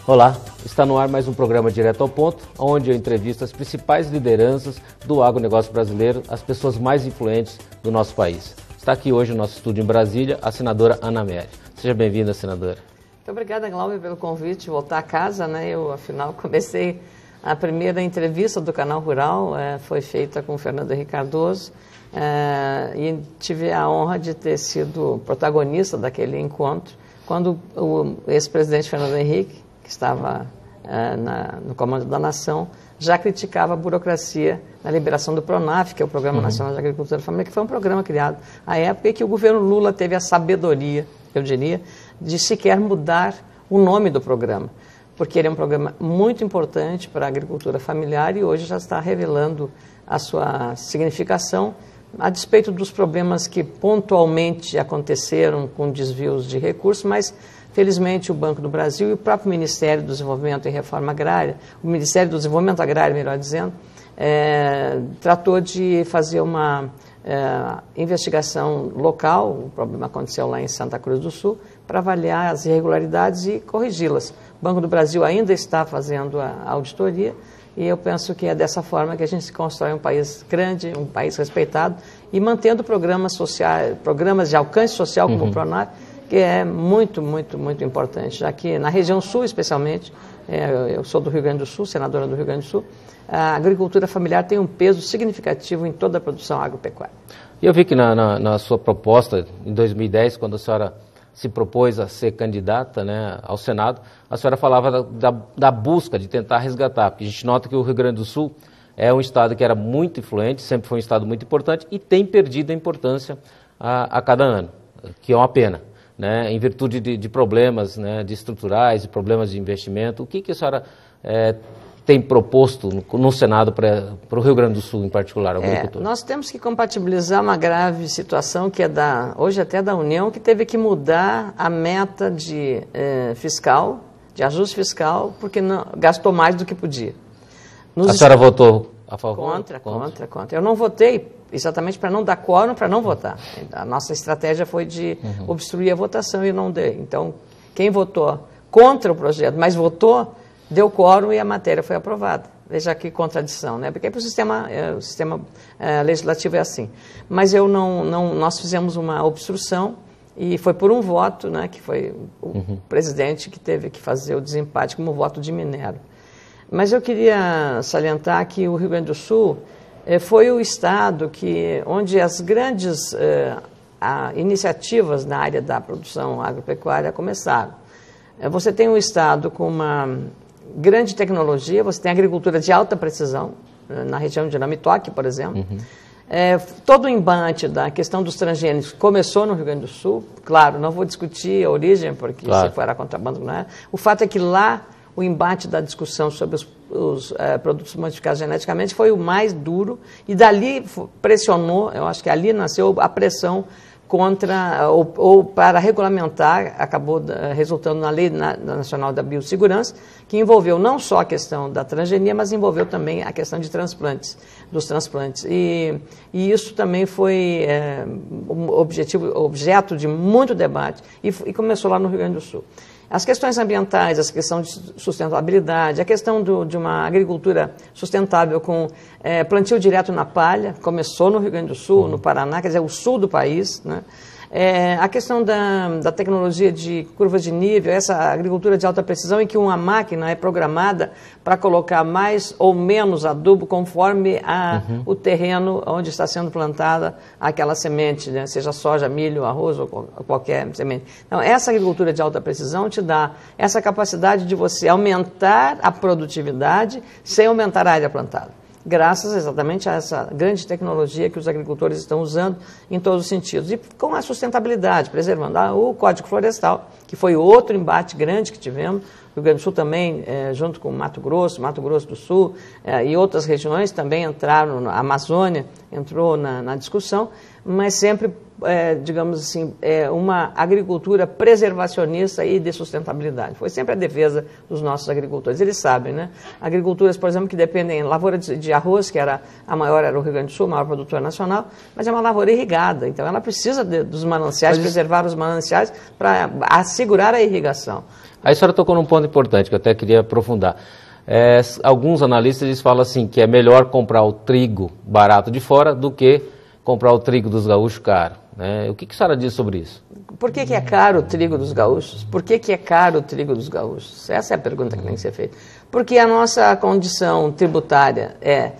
Olá, está no ar mais um programa Direto ao Ponto, onde eu entrevisto as principais lideranças do agronegócio brasileiro, as pessoas mais influentes do nosso país. Está aqui hoje no nosso estúdio em Brasília a senadora Ana Amélia. Seja bem-vinda, senadora. Muito obrigada, Glauber, pelo convite, voltar a casa, né? Eu, afinal, comecei a primeira entrevista do Canal Rural, foi feita com o Fernando Henrique Cardoso, e tive a honra de ter sido protagonista daquele encontro, quando o ex-presidente Fernando Henrique, que estava no comando da nação, já criticava a burocracia na liberação do PRONAF, que é o Programa Nacional de Agricultura Familiar, que foi um programa criado à época em que o governo Lula teve a sabedoria, eu diria, de sequer mudar o nome do programa, porque ele é um programa muito importante para a agricultura familiar e hoje já está revelando a sua significação, a despeito dos problemas que pontualmente aconteceram com desvios de recursos, mas felizmente o Banco do Brasil e o próprio Ministério do Desenvolvimento e Reforma Agrária, o Ministério do Desenvolvimento Agrário, melhor dizendo, tratou de fazer uma investigação local, o problema aconteceu lá em Santa Cruz do Sul, para avaliar as irregularidades e corrigi-las. O Banco do Brasil ainda está fazendo a auditoria e eu penso que é dessa forma que a gente constrói um país grande, um país respeitado e mantendo programas sociais, programas de alcance social como o PRONAF, que é muito, muito, muito importante, já que na região sul, especialmente, eu sou do Rio Grande do Sul, senadora do Rio Grande do Sul, a agricultura familiar tem um peso significativo em toda a produção agropecuária. E eu vi que na sua proposta, em 2010, quando a senhora se propôs a ser candidata, né, ao Senado, a senhora falava da busca de tentar resgatar, porque a gente nota que o Rio Grande do Sul é um estado que era muito influente, sempre foi um estado muito importante e tem perdido a importância a cada ano, que é uma pena. Né, em virtude de problemas, né, de estruturais, de problemas de investimento, o que a senhora tem proposto no Senado para o Rio Grande do Sul, em particular, o agricultor? Nós temos que compatibilizar uma grave situação que é hoje até da União, que teve que mudar a meta de fiscal, de ajuste fiscal, porque não, gastou mais do que podia. A senhora votou a favor? Contra. Eu não votei exatamente para não dar quórum, para não votar. A nossa estratégia foi de obstruir a votação e não dei. Então, quem votou contra o projeto, mas votou, deu quórum e a matéria foi aprovada. Veja que contradição, né? Porque o sistema legislativo é assim. Mas nós fizemos uma obstrução e foi por um voto, né, que foi o presidente que teve que fazer o desempate como voto de Minerva. Mas eu queria salientar que o Rio Grande do Sul foi o estado onde as grandes iniciativas na área da produção agropecuária começaram. Você tem um estado com uma grande tecnologia, você tem agricultura de alta precisão, na região de Namitoque, por exemplo. Todo o embate da questão dos transgênicos começou no Rio Grande do Sul. Claro, não vou discutir a origem, porque se for a contrabando não é. O fato é que lá o embate da discussão sobre os produtos modificados geneticamente foi o mais duro e dali pressionou, eu acho que ali nasceu a pressão contra ou para regulamentar, acabou resultando na Lei Nacional da Biossegurança, que envolveu não só a questão da transgenia, mas envolveu também a questão de dos transplantes. E isso também foi objeto de muito debate e começou lá no Rio Grande do Sul. As questões ambientais, a questão de sustentabilidade, a questão de uma agricultura sustentável com plantio direto na palha, começou no Rio Grande do Sul, no Paraná, quer dizer, o sul do país, né? A questão da tecnologia de curvas de nível, essa agricultura de alta precisão em que uma máquina é programada para colocar mais ou menos adubo conforme o terreno onde está sendo plantada aquela semente, né? Seja soja, milho, arroz ou qualquer semente. Então, essa agricultura de alta precisão te dá essa capacidade de você aumentar a produtividade sem aumentar a área plantada, graças exatamente a essa grande tecnologia que os agricultores estão usando em todos os sentidos. E com a sustentabilidade, preservando o Código Florestal, que foi outro embate grande que tivemos. O Rio Grande do Sul também, junto com Mato Grosso do Sul e outras regiões também entraram, a Amazônia entrou na discussão, mas sempre, digamos assim, uma agricultura preservacionista e de sustentabilidade. Foi sempre a defesa dos nossos agricultores. Eles sabem, né? Agriculturas, por exemplo, que dependem lavoura de arroz, que era o Rio Grande do Sul, o maior produtor nacional, mas é uma lavoura irrigada, então ela precisa dos mananciais, preservar os mananciais para assegurar a irrigação. Aí a senhora tocou num ponto importante que eu até queria aprofundar. Alguns analistas eles falam assim que é melhor comprar o trigo barato de fora do que comprar o trigo dos gaúchos caro, né? O que a senhora diz sobre isso? Por que é caro o trigo dos gaúchos? Por que é caro o trigo dos gaúchos? Essa é a pergunta que tem que ser feita. Porque a nossa condição tributária é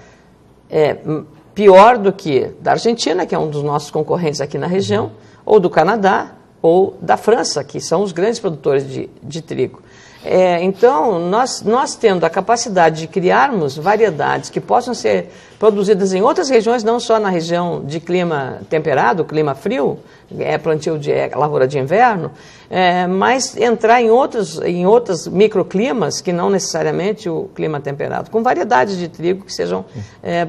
pior do que da Argentina, que é um dos nossos concorrentes aqui na região, ou do Canadá, ou da França, que são os grandes produtores de trigo. Então, nós tendo a capacidade de criarmos variedades que possam ser produzidas em outras regiões, não só na região de clima temperado, clima frio, plantio de lavoura de inverno, mas entrar em outros microclimas, que não necessariamente o clima temperado, com variedades de trigo que sejam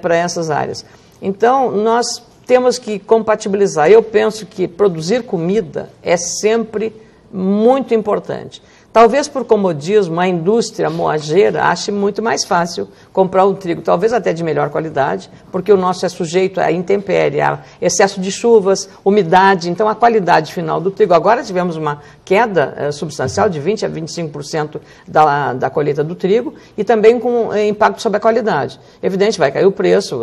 para essas áreas. Então, nós temos que compatibilizar. Eu penso que produzir comida é sempre muito importante. Talvez por comodismo, a indústria moageira ache muito mais fácil comprar um trigo, talvez até de melhor qualidade, porque o nosso é sujeito a intempérie, a excesso de chuvas, umidade, então a qualidade final do trigo. Agora tivemos uma queda substancial de 20% a 25% da colheita do trigo e também com impacto sobre a qualidade. Evidente, vai cair o preço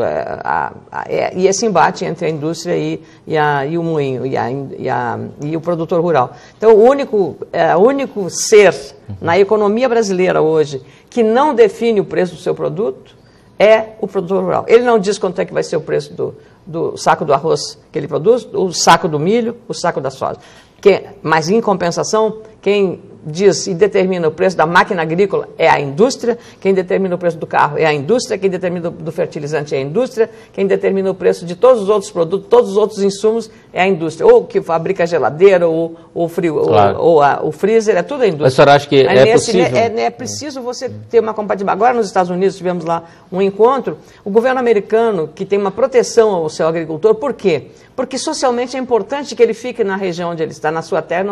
e esse embate entre a indústria e o moinho e o produtor rural. Então, o único ser na economia brasileira hoje que não define o preço do seu produto é o produtor rural. Ele não diz quanto é que vai ser o preço do saco do arroz que ele produz, o saco do milho, o saco da soja. Mas, em compensação, quem diz e determina o preço da máquina agrícola é a indústria, quem determina o preço do carro é a indústria, quem determina do fertilizante é a indústria, quem determina o preço de todos os outros produtos, todos os outros insumos é a indústria, ou que fabrica a geladeira, ou o frio, claro, ou o freezer, é tudo a indústria. Mas a senhora acha que é possível? É preciso você ter uma compatibilidade. Agora, nos Estados Unidos, tivemos lá um encontro, o governo americano, que tem uma proteção ao seu agricultor, por quê? Porque socialmente é importante que ele fique na região onde ele está, na sua terra,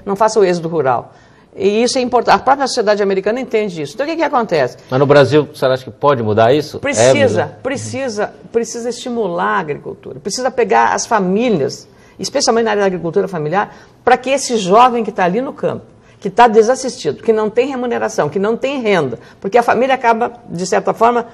não faça o êxodo rural. E isso é importante. A própria sociedade americana entende isso. Então, o que acontece? Mas no Brasil, você acha que pode mudar isso? Precisa estimular a agricultura. Precisa pegar as famílias, especialmente na área da agricultura familiar, para que esse jovem que está ali no campo, que está desassistido, que não tem remuneração, que não tem renda, porque a família acaba, de certa forma,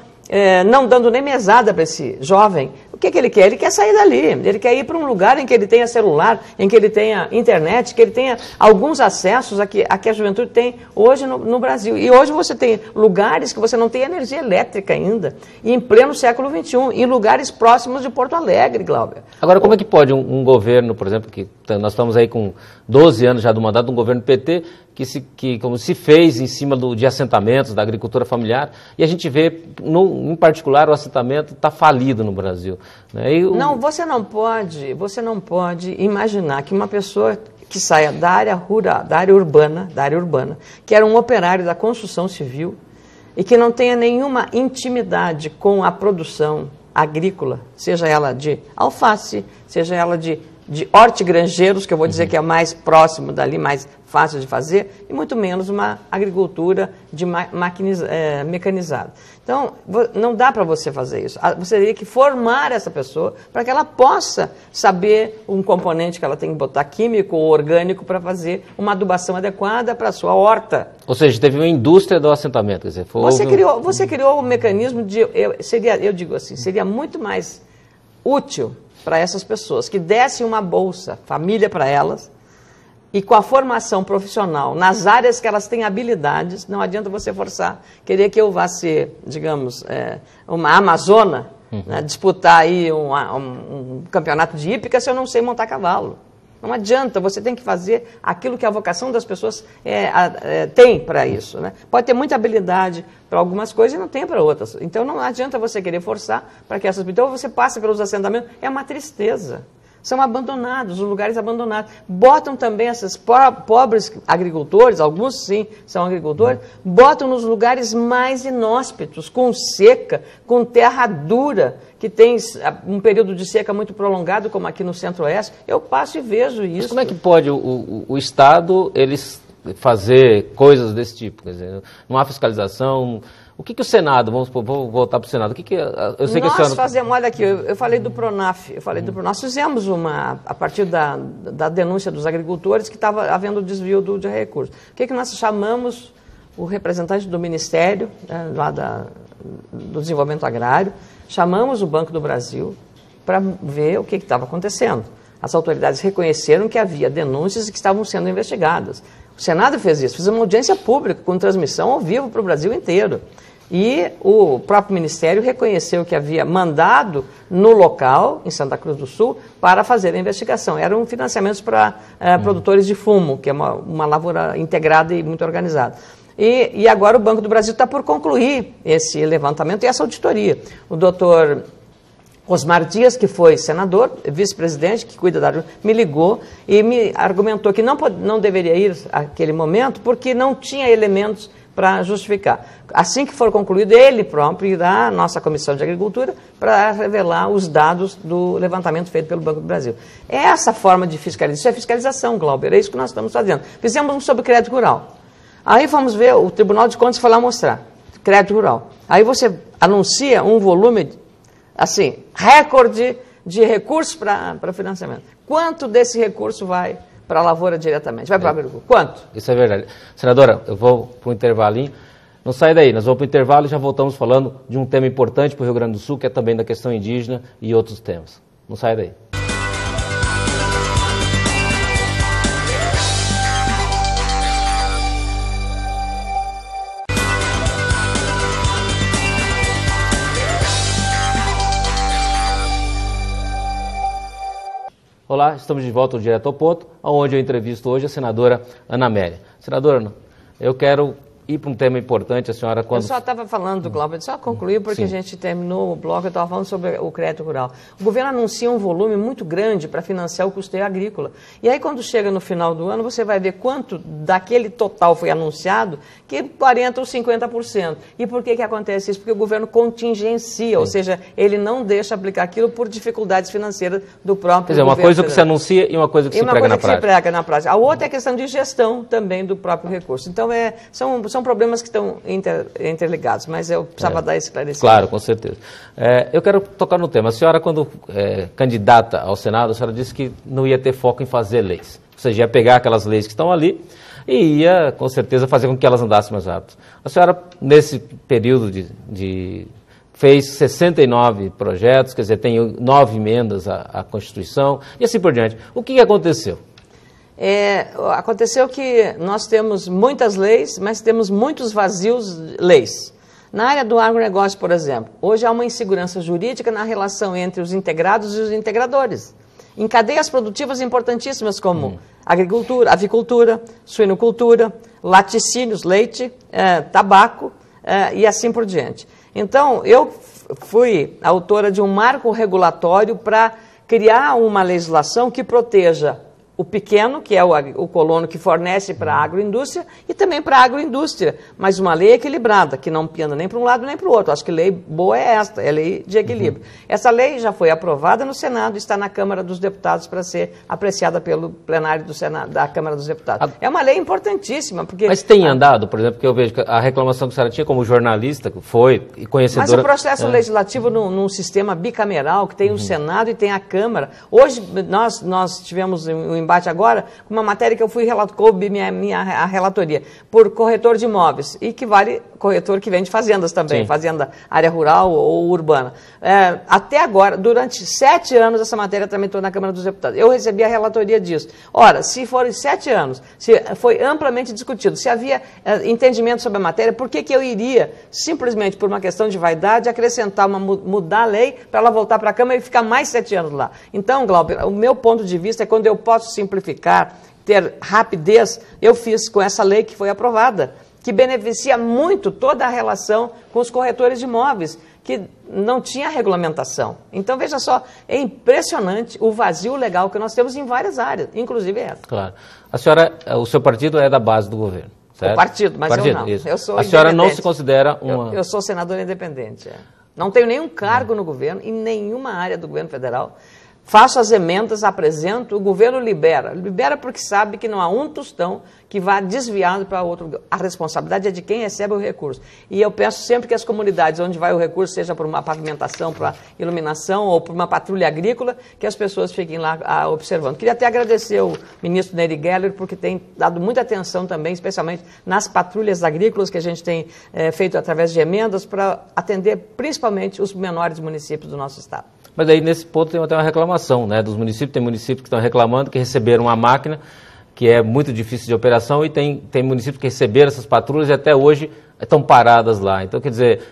não dando nem mesada para esse jovem, o que ele quer? Ele quer sair dali, ele quer ir para um lugar em que ele tenha celular, em que ele tenha internet, que ele tenha alguns acessos a que a juventude tem hoje no Brasil. E hoje você tem lugares que você não tem energia elétrica ainda, e em pleno século XXI, em lugares próximos de Porto Alegre, Glauber. Agora, como é que pode um governo, por exemplo, que nós estamos aí com 12 anos já do mandato de um governo PT, que como se fez em cima de assentamentos da agricultura familiar, e a gente vê, em particular, o assentamento está falido no Brasil. Né? Não, você não pode imaginar que uma pessoa que saia da área rural, da área urbana, que era um operário da construção civil e que não tenha nenhuma intimidade com a produção agrícola, seja ela de alface, seja ela de hortigranjeiros, que eu vou dizer que é mais próximo dali, mais fácil de fazer, e muito menos uma agricultura mecanizada. Então, não dá para você fazer isso. Você teria que formar essa pessoa para que ela possa saber um componente que ela tem que botar químico ou orgânico para fazer uma adubação adequada para a sua horta. Ou seja, teve uma indústria do assentamento. Quer dizer, você criou o mecanismo de... Eu digo assim, seria muito mais útil para essas pessoas que dessem uma bolsa família para elas e com a formação profissional nas áreas que elas têm habilidades. Não adianta você forçar, querer que eu vá ser, digamos, uma amazona, né, disputar aí um campeonato de hípica se eu não sei montar cavalo. Não adianta, você tem que fazer aquilo que a vocação das pessoas tem para isso. Né? Pode ter muita habilidade para algumas coisas e não tem para outras. Então não adianta você querer forçar para que essas... Então você passa pelos assentamentos, é uma tristeza. São abandonados, os lugares abandonados. Botam também esses pobres agricultores, alguns sim são agricultores, botam nos lugares mais inóspitos, com seca, com terra dura, que tem um período de seca muito prolongado, como aqui no Centro-Oeste. Eu passo e vejo isso. Mas como é que pode o Estado, eles fazer coisas desse tipo? Quer dizer, não há fiscalização, O que o Senado, vou voltar para o Senado, eu sei que a senhora... fazemos, olha aqui, eu falei do Pronaf, nós fizemos a partir da denúncia dos agricultores que estava havendo desvio de recursos. O que nós chamamos o representante do Ministério, lá do Desenvolvimento Agrário, chamamos o Banco do Brasil para ver o que estava acontecendo. As autoridades reconheceram que havia denúncias que estavam sendo investigadas. O Senado fez isso, fez uma audiência pública com transmissão ao vivo para o Brasil inteiro. E o próprio Ministério reconheceu que havia mandado no local, em Santa Cruz do Sul, para fazer a investigação. Eram financiamentos para produtores de fumo, que é uma lavoura integrada e muito organizada. E agora o Banco do Brasil está por concluir esse levantamento e essa auditoria. O doutor Osmar Dias, que foi senador, vice-presidente, que cuida da área, me ligou e me argumentou que não deveria ir àquele momento porque não tinha elementos para justificar. Assim que for concluído, ele próprio irá à nossa Comissão de Agricultura para revelar os dados do levantamento feito pelo Banco do Brasil. É essa forma de fiscalização, isso é fiscalização, Glauber, é isso que nós estamos fazendo. Fizemos um sobre crédito rural. Aí fomos ver, o Tribunal de Contas foi lá mostrar, crédito rural. Aí você anuncia um volume, assim, recorde de recursos para financiamento. Quanto desse recurso vai para a lavoura diretamente? Vai para o agricultor? Quanto? Isso é verdade. Senadora, eu vou para o intervalinho. Não sai daí, nós vamos para o intervalo e já voltamos falando de um tema importante para o Rio Grande do Sul, que é também da questão indígena e outros temas. Não sai daí. Olá, estamos de volta ao Direto ao Ponto, onde eu entrevisto hoje a senadora Ana Amélia. Senadora, eu quero ir para um tema importante, a senhora quando... Eu só estava falando, Glauber, só concluir, porque Sim. A gente terminou o bloco, eu estava falando sobre o crédito rural. O governo anuncia um volume muito grande para financiar o custeio agrícola. E aí, quando chega no final do ano, você vai ver quanto daquele total foi anunciado, que 40% ou 50%. E por que acontece isso? Porque o governo contingencia, ou seja, ele não deixa aplicar aquilo por dificuldades financeiras do próprio governo. Quer dizer, uma coisa que se anuncia e uma coisa que se prega na prática. Se prega na prática. A outra é a questão de gestão também do próprio recurso. Então, são problemas que estão interligados, mas eu precisava dar esse esclarecimento. Claro, com certeza. Eu quero tocar no tema. A senhora, quando candidata ao Senado, a senhora disse que não ia ter foco em fazer leis. Ou seja, ia pegar aquelas leis que estão ali e ia, com certeza, fazer com que elas andassem mais rápido. A senhora, nesse período fez 69 projetos, quer dizer, tem 9 emendas à Constituição e assim por diante. O que aconteceu? Aconteceu que nós temos muitas leis, mas temos muitos vazios de leis. Na área do agronegócio, por exemplo, hoje há uma insegurança jurídica na relação entre os integrados e os integradores. Em cadeias produtivas importantíssimas como agricultura, avicultura, suinocultura, laticínios, leite, tabaco e assim por diante. Então, eu fui autora de um marco regulatório para criar uma legislação que proteja o pequeno, que é o colono que fornece para a agroindústria, e também para a agroindústria, mas uma lei equilibrada, que não penda nem para um lado nem para o outro. Acho que lei boa é esta, é lei de equilíbrio. Essa lei já foi aprovada no Senado e está na Câmara dos Deputados para ser apreciada pelo plenário do Senado, da Câmara dos Deputados. É uma lei importantíssima. Porque mas tem andado, por exemplo, que eu vejo que a reclamação que a senhora tinha como jornalista, foi e conhecedora... Mas o processo legislativo num sistema bicameral, que tem o Senado e tem a Câmara. Hoje nós tivemos um embate agora com uma matéria que eu coube a relatoria, por corretor de imóveis, e que vale corretor que vende fazendas também, Sim. Fazenda, área rural ou urbana. Até agora, durante 7 anos, essa matéria tramitou na Câmara dos Deputados. Eu recebi a relatoria disso. Ora, se forem 7 anos, se foi amplamente discutido, se havia entendimento sobre a matéria, por que eu iria, simplesmente por uma questão de vaidade, acrescentar, mudar a lei para ela voltar para a Câmara e ficar mais 7 anos lá? Então, Glauber, o meu ponto de vista é quando eu posso simplificar, ter rapidez, eu fiz com essa lei que foi aprovada, que beneficia muito toda a relação com os corretores de imóveis, que não tinha regulamentação. Então, veja só, é impressionante o vazio legal que nós temos em várias áreas, inclusive essa. Claro. A senhora, o seu partido é da base do governo, certo? O partido, mas eu não. Isso. Eu sou a senhora não se considera uma... Eu sou senadora independente. Não tenho nenhum cargo no governo, em nenhuma área do governo federal. faço as emendas, apresento, o governo libera. Libera porque sabe que não há um tostão que vá desviado para outro. A responsabilidade é de quem recebe o recurso. E eu peço sempre que as comunidades onde vai o recurso, seja por uma pavimentação, para iluminação ou por uma patrulha agrícola, que as pessoas fiquem lá observando. Queria até agradecer o ministro Nery Geller, porque tem dado muita atenção também, especialmente nas patrulhas agrícolas que a gente tem feito através de emendas, para atender principalmente os menores municípios do nosso estado. Mas aí, nesse ponto, tem até uma reclamação, né, dos municípios. Tem municípios que estão reclamando que receberam uma máquina que é muito difícil de operação e tem municípios que receberam essas patrulhas e até hoje estão paradas lá. Então, quer dizer,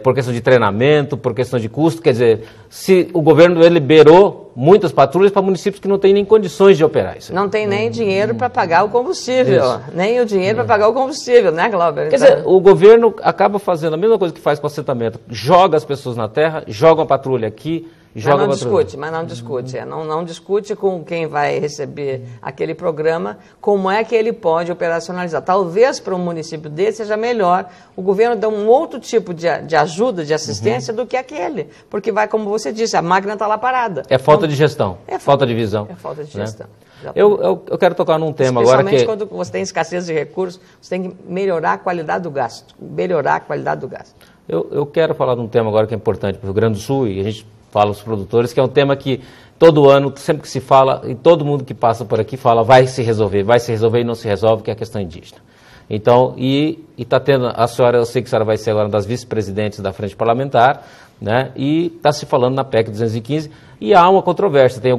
por questão de treinamento, por questão de custo, quer dizer, se o governo liberou muitas patrulhas para municípios que não têm nem condições de operar isso. Não tem nem dinheiro para pagar o combustível, nem o dinheiro para pagar o combustível, né, Glauber? Quer dizer, o governo acaba fazendo a mesma coisa que faz com o assentamento, joga as pessoas na terra, joga a patrulha aqui, joga mas não discute. Não discute com quem vai receber aquele programa como é que ele pode operacionalizar. Talvez para um município desse seja melhor o governo dar um outro tipo de ajuda, de assistência do que aquele. Porque vai, como você disse, a máquina está lá parada. É falta de gestão, falta de visão. É falta de gestão. Né? Eu quero tocar num tema agora que... Especialmente quando você tem escassez de recursos, você tem que melhorar a qualidade do gasto. Melhorar a qualidade do gasto. Eu quero falar de um tema agora que é importante para o Rio Grande do Sul e a gente fala aos produtores, que é um tema que todo ano, sempre que se fala, e todo mundo que passa por aqui fala, vai se resolver e não se resolve, que é a questão indígena. Então, e está tendo, a senhora, eu sei que a senhora vai ser agora uma das vice-presidentes da Frente Parlamentar, né, e está se falando na PEC 215, e há uma controvérsia, tem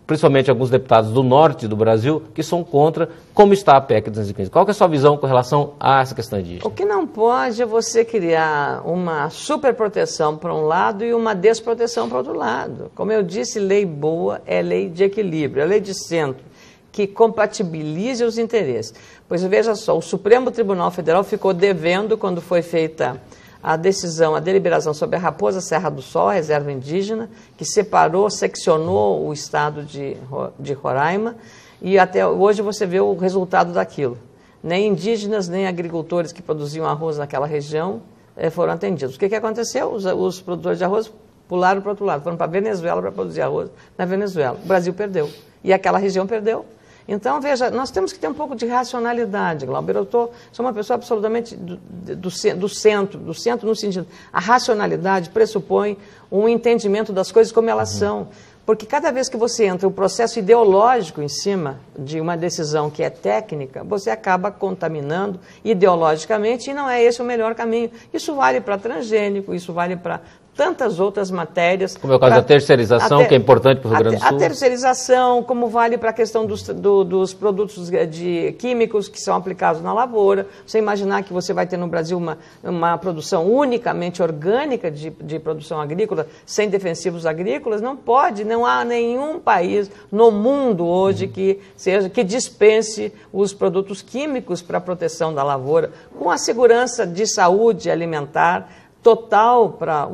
principalmente alguns deputados do norte do Brasil, que são contra como está a PEC 215. Qual que é a sua visão com relação a essa questão indígena? O que não pode é você criar uma superproteção para um lado e uma desproteção para outro lado. Como eu disse, lei boa é lei de equilíbrio, é lei de centro, que compatibilize os interesses. Pois veja só, o Supremo Tribunal Federal ficou devendo, quando foi feita a decisão, a deliberação sobre a Raposa Serra do Sol, reserva indígena, que separou, seccionou o estado de Roraima, e até hoje você vê o resultado daquilo. Nem indígenas, nem agricultores que produziam arroz naquela região foram atendidos. O que aconteceu? Os produtores de arroz pularam para o outro lado, foram para a Venezuela para produzir arroz na Venezuela. O Brasil perdeu, e aquela região perdeu. Então, veja, nós temos que ter um pouco de racionalidade, Glauber. Eu sou uma pessoa absolutamente do centro no sentido... A racionalidade pressupõe um entendimento das coisas como elas são. Porque cada vez que você entra um processo ideológico em cima de uma decisão que é técnica, você acaba contaminando ideologicamente e não é esse o melhor caminho. Isso vale para transgênico, isso vale para tantas outras matérias. Como é o caso da terceirização, que é importante para o Rio Grande do Sul. A terceirização, como vale para a questão dos produtos químicos que são aplicados na lavoura. Você imaginar que você vai ter no Brasil uma produção unicamente orgânica de produção agrícola, sem defensivos agrícolas, não pode, não há nenhum país no mundo hoje que dispense os produtos químicos para a proteção da lavoura, com a segurança de saúde alimentar total para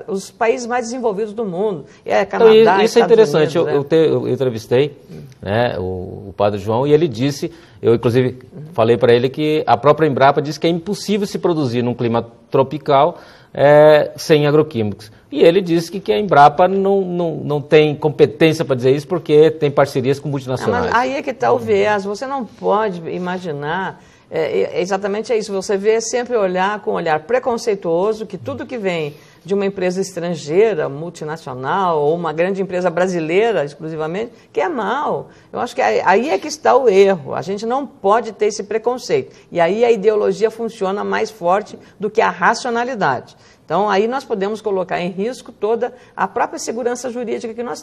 os países mais desenvolvidos do mundo. Canadá, então, isso é interessante. Unidos, eu entrevistei, né, o padre João, e ele disse, eu inclusive falei para ele que a própria Embrapa disse que é impossível se produzir num clima tropical sem agroquímicos. E ele disse que a Embrapa não tem competência para dizer isso porque tem parcerias com multinacionais. Mas aí é que está o viés. Você não pode imaginar... exatamente isso, você vê sempre olhar com um olhar preconceituoso que tudo que vem de uma empresa estrangeira, multinacional, ou uma grande empresa brasileira exclusivamente, que é mal. Eu acho que aí é que está o erro, a gente não pode ter esse preconceito, e aí a ideologia funciona mais forte do que a racionalidade. Então, aí nós podemos colocar em risco toda a própria segurança jurídica que nós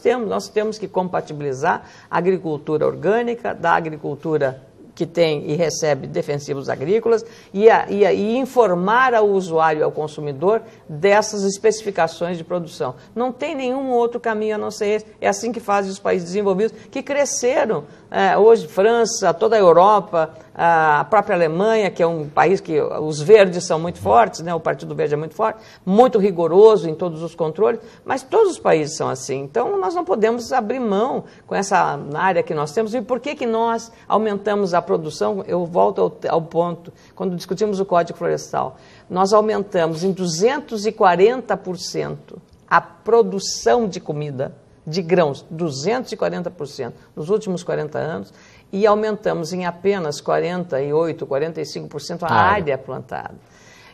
temos que compatibilizar a agricultura orgânica da agricultura que tem e recebe defensivos agrícolas e informar ao usuário e ao consumidor dessas especificações de produção. Não tem nenhum outro caminho a não ser esse. É assim que fazem os países desenvolvidos, que cresceram. Hoje, França, toda a Europa, a própria Alemanha, que é um país que os verdes são muito fortes, né? O Partido Verde é muito forte, muito rigoroso em todos os controles, mas todos os países são assim. Então, nós não podemos abrir mão com essa área que nós temos. E por que nós aumentamos a produção? Eu volto ao ponto, quando discutimos o Código Florestal, nós aumentamos em 240% a produção de comida de grãos, 240% nos últimos 40 anos, e aumentamos em apenas 48%, 45% a área plantada.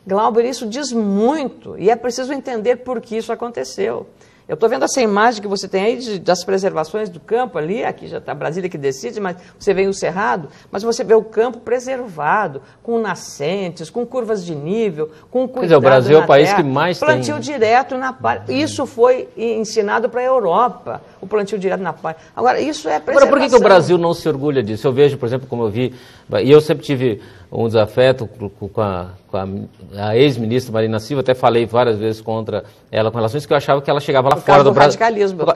Glauber, isso diz muito, e é preciso entender por que isso aconteceu. Eu estou vendo essa imagem que você tem aí das preservações do campo ali, aqui já está Brasília que decide, mas você vê o cerrado, mas você vê o campo preservado, com nascentes, com curvas de nível, com cuidado. Quer dizer, o Brasil é o país que mais tem plantio direto na palha. Isso foi ensinado para a Europa, o plantio direto na palha. Agora, isso é preservação. Agora, por que o Brasil não se orgulha disso? Eu vejo, por exemplo, como eu vi, e eu sempre tive um desafeto com a ex-ministra Marina Silva, até falei várias vezes contra ela com relação a isso, que eu achava que ela chegava lá fora do Brasil.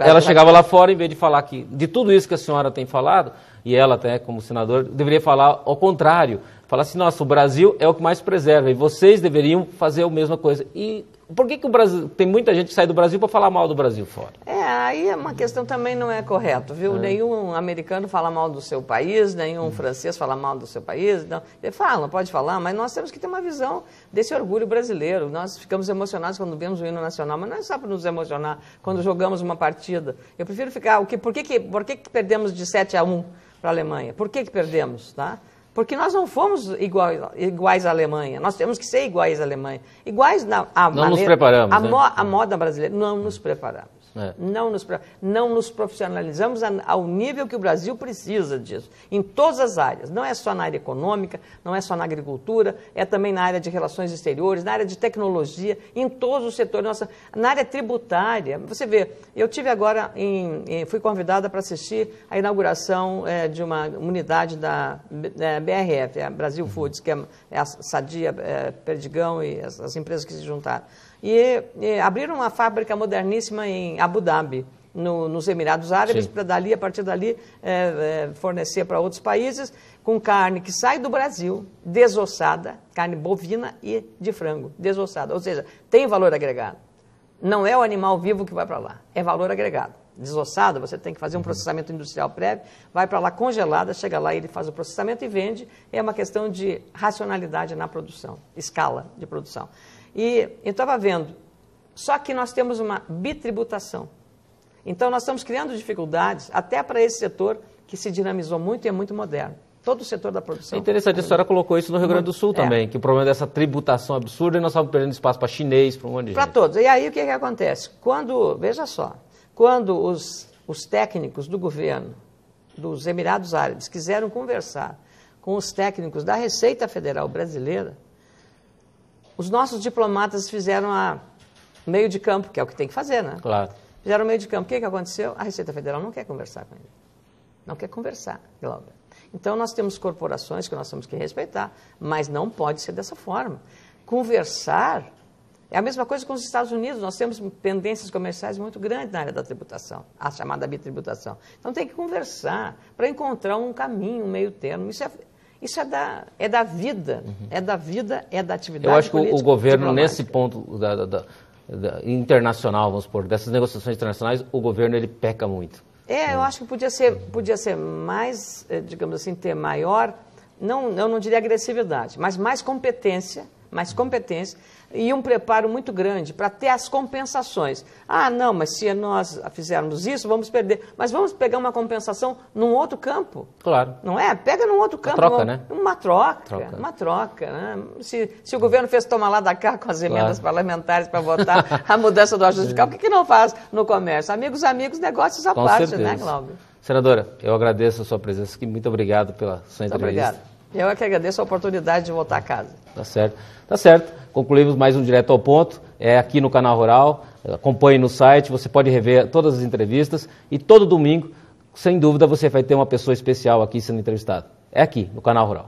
Ela chegava lá fora, em vez de falar que de tudo isso que a senhora tem falado, e ela até como senador, deveria falar ao contrário. Falar assim, nossa, o Brasil é o que mais preserva, e vocês deveriam fazer a mesma coisa. E por que o Brasil, tem muita gente que sai do Brasil para falar mal do Brasil fora? Aí é uma questão também não é correto, viu? Nenhum americano fala mal do seu país, nenhum francês fala mal do seu país. Não. Ele fala, pode falar, mas nós temos que ter uma visão desse orgulho brasileiro. Nós ficamos emocionados quando vemos o hino nacional, mas não é só para nos emocionar quando jogamos uma partida. Eu prefiro ficar... Por que perdemos de 7-1 para a Alemanha? Por que perdemos, tá? Porque nós não fomos iguais à Alemanha, nós temos que ser iguais à Alemanha. Iguais na maneira... Não nos preparamos, a moda brasileira, não nos preparamos. Não nos profissionalizamos ao nível que o Brasil precisa disso, em todas as áreas. Não é só na área econômica, não é só na agricultura, é também na área de relações exteriores, na área de tecnologia, em todos os setores. Na área tributária, você vê, eu tive agora, fui convidada para assistir a inauguração de uma unidade da BRF, a Brasil Foods, que é a Sadia, Perdigão e as empresas que se juntaram. E abriram uma fábrica moderníssima em Abu Dhabi, nos Emirados Árabes, para a partir dali, fornecer para outros países, com carne que sai do Brasil, desossada, carne bovina e de frango, desossada. Ou seja, tem valor agregado. Não é o animal vivo que vai para lá, é valor agregado. Desossada, você tem que fazer um processamento industrial prévio, vai para lá congelada, chega lá, ele faz o processamento e vende. É uma questão de racionalidade na produção, escala de produção. E eu estava vendo, só que nós temos uma bitributação. Então, nós estamos criando dificuldades até para esse setor que se dinamizou muito e é muito moderno. Todo o setor da produção. É interessante, a senhora colocou isso no Rio Grande do Sul também, que o problema dessa tributação absurda e nós estamos perdendo espaço para chinês, para um monte de gente. Para todos. E aí, o que acontece? Veja só, quando os técnicos do governo dos Emirados Árabes quiseram conversar com os técnicos da Receita Federal Brasileira, os nossos diplomatas fizeram meio de campo, que é o que tem que fazer, né? Claro. Fizeram meio de campo. O que aconteceu? A Receita Federal não quer conversar com ele. Não quer conversar, Glauber. Então, nós temos corporações que nós temos que respeitar, mas não pode ser dessa forma. Conversar é a mesma coisa com os Estados Unidos. Nós temos pendências comerciais muito grandes na área da tributação, a chamada bitributação. Então, tem que conversar para encontrar um caminho, um meio termo. Isso é da vida, é da vida, é da atividade. Eu acho que o governo, nesse ponto internacional, vamos supor, dessas negociações internacionais, o governo ele peca muito. Eu acho que podia ser mais, digamos assim, ter maior, eu não diria agressividade, mas mais competência e um preparo muito grande para ter as compensações. Não, mas se nós fizermos isso, vamos perder. Mas vamos pegar uma compensação num outro campo. Claro. Não é? Pega num outro campo. Troca, né? Uma troca. Né? Se o governo fez tomar lá da cá com as emendas parlamentares para votar a mudança do ajuste fiscal, por que não faz no comércio? Amigos, negócios à parte, certeza. Né, Glauber? Senadora, eu agradeço a sua presença aqui. Muito obrigado pela sua entrevista. Obrigado. Eu é que agradeço a oportunidade de voltar a casa. Tá certo. Tá certo. Concluímos mais um Direto ao Ponto. É aqui no Canal Rural. Acompanhe no site. Você pode rever todas as entrevistas. E todo domingo, sem dúvida, você vai ter uma pessoa especial aqui sendo entrevistada. É aqui, no Canal Rural.